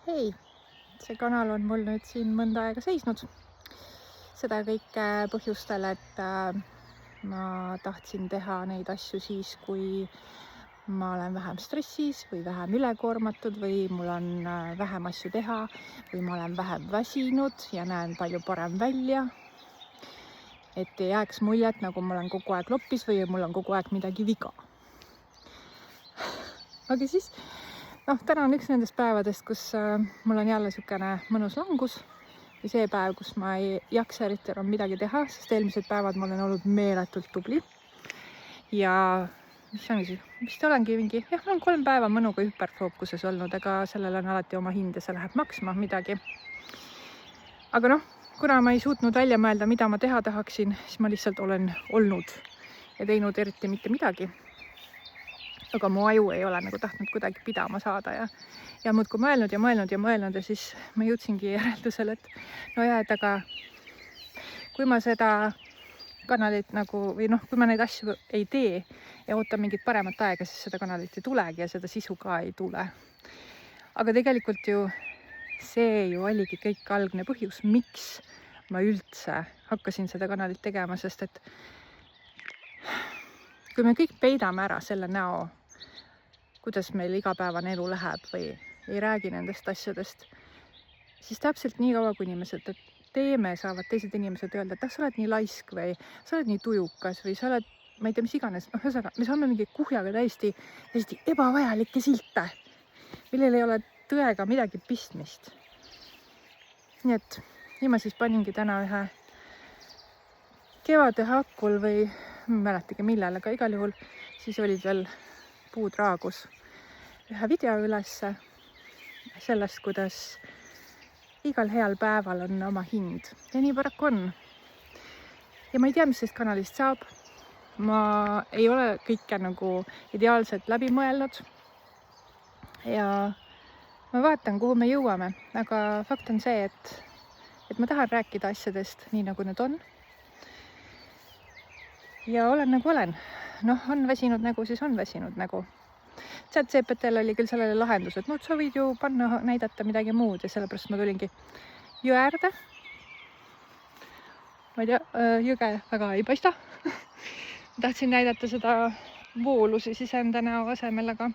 Hei, see kanal on mul nüüd siin mõnda aega seisnud. Seda kõike põhjustel, et ma tahtsin teha neid asju siis, kui ma olen vähem stressis või vähem ülekoormatud või mul on vähem asju teha või ma olen vähem väsinud ja näen palju parem välja. Et ei jääks muljet, nagu ma olen kogu aeg loppis või mul on kogu aeg midagi viga. Aga siis täna on üks nendest päevadest, kus mul on jälle niisugune mõnus langus või see päev, kus ma ei jaksa eriti enam midagi teha, sest eelmised päevad ma olen olnud meeletult tubli. Ja mis ongi siis, vist olengi mingi, on 3 päeva mõnuga hüperfookuses olnud, aga sellel on alati oma hind ja see läheb maksma midagi. Aga kuna ma ei suutnud välja mõelda, mida ma teha tahaksin, siis ma lihtsalt olen olnud ja teinud eriti mitte midagi. Aga mu aju ei ole nagu tahtnud kuidagi pidama saada ja muudkui mõelnud ja siis ma jõudsingi järeldusele, et aga kui ma seda kanalit või kui ma neid asju ei tee ja ootan mingit paremat aega, siis seda kanalit ei tulegi ja seda sisu ka ei tule. Aga tegelikult see oligi kõik algne põhjus, miks ma üldse hakkasin seda kanalit tegema, sest et kui me kõik peidame ära selle näo, kuidas meil igapäevane elu läheb või ei räägi nendest asjadest, siis täpselt nii kaua, kui inimesed teeme, saavad teised inimesed öelda, et sa oled nii laisk või sa oled nii tujukas või sa oled, ma ei tea, mis iganes. Ühesõnaga, me saame mingi kuhjaga täiesti ebavajalikke silte, millel ei ole tõega midagi pistmist. Nii et ma siis paningi täna ühe kevade hakul või ma ei mäletagi millal, aga igal juhul siis olid veel puud raagus ühe video ülesse sellest, kuidas igal heal päeval on oma hind ja nii paraku on. Ja ma ei tea, mis sellest kanalist saab. Ma ei ole kõike nagu ideaalselt läbi mõelnud ja ma vaatan, kuhu me jõuame, aga fakt on see, et ma tahan rääkida asjadest nii, nagu need on. Ja olen nagu olen. On väsinud nägu, siis on väsinud nägu. ChatGPT-l oli küll sellele lahendus, et sa võid ju panna näidata midagi muud ja sellepärast ma tulingi jõe äärde. Ma ei tea, jõge väga ei paista. Tahtsin näidata seda voolu siis enda näo asemel, aga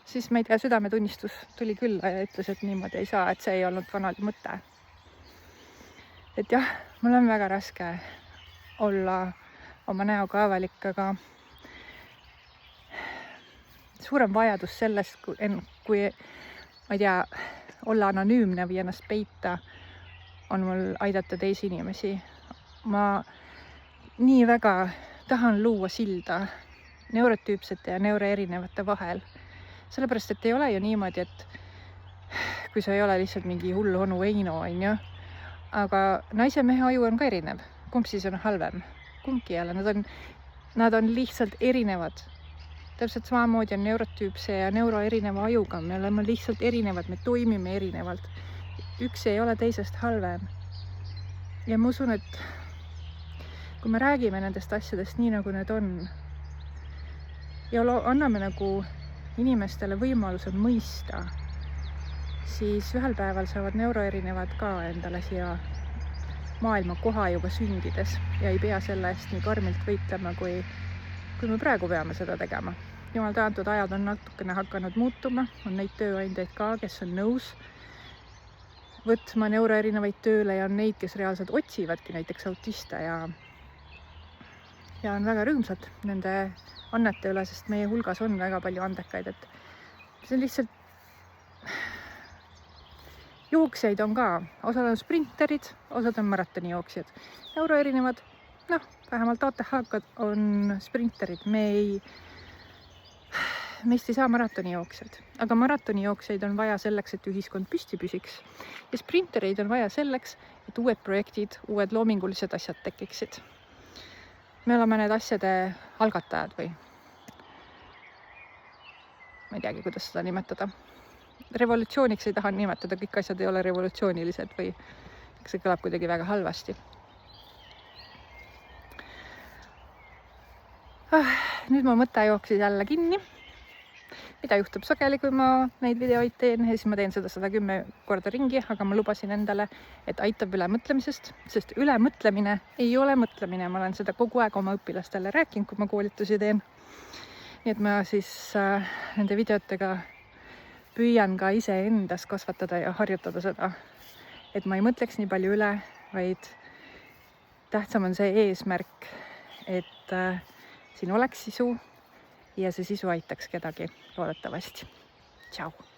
siis ma ei tea, südametunnistus tuli külla ja ütles, et niimoodi ei saa, et see ei olnud kanali mõte. Et jah, mul on väga raske olla oma näoga avalik, aga suurem vajadus sellest, kui ma ei tea, olla anonüümne või ennast peita, on mul aidata teisi inimesi. Ma nii väga tahan luua silda neurotüüpsete ja neuroerinevate vahel. Sellepärast, et ei ole ju niimoodi, et kui sa ei ole lihtsalt mingi hull onu Eino, aga naise mehe aju on ka erinev. Kumb siis on halvem? Kumbki jälle, nad on lihtsalt erinevad. Täpselt samamoodi on neurotüüpse ja neuroerineva ajuga. Me oleme lihtsalt erinevad, me toimime erinevalt. Üks ei ole teisest halvem. Ja ma usun, et kui me räägime nendest asjadest nii, nagu need on ja anname nagu inimestele võimaluse mõista, siis ühel päeval saavad neuroerinevad ka endale siia maailma kohajuga sündides ja ei pea selle eest nii karmilt võitlema, kui me praegu peame seda tegema. Jumal tänatud, ajad on natukene hakanud muutuma, on neid tööandjaid ka, kes on nõus võtma neuroerinevaid tööle ja on neid, kes reaalselt otsivadki näiteks autiste ja on väga rõõmsad nende annete üle, sest meie hulgas on väga palju andekaid, et see on lihtsalt jooksjaid on ka, osad on sprinterid, osad on maratonijooksjad. Neuroerinevad, vähemalt ATH-kad on sprinterid, meist ei saa maratonijooksjaid, aga maratonijooksjaid on vaja selleks, et ühiskond püsti püsiks ja sprintereid on vaja selleks, et uued projektid, uued loomingulised asjad tekiksid. Me oleme need asjade algatajad või ma ei teagi, kuidas seda nimetada. Revolutsiooniks ei taha nimetada, kõik asjad ei ole revolutsioonilised või see kõlab kuidagi väga halvasti. Nüüd mu mõte jooksis jälle kinni. mida juhtub sageli, kui ma neid videoid teen ja siis ma teen seda 110 korda ringi, aga ma lubasin endale, et aitab ülemõtlemisest, sest ülemõtlemine ei ole mõtlemine. Ma olen seda kogu aeg oma õpilastele rääkinud, kui ma koolitusi teen. Nii et ma siis nende videotega püüan ka iseendas kasvatada ja harjutada seda, et ma ei mõtleks nii palju üle, vaid tähtsam on see eesmärk, et siin oleks sisu ja see sisu aitaks kedagi loodetavasti. Tšau!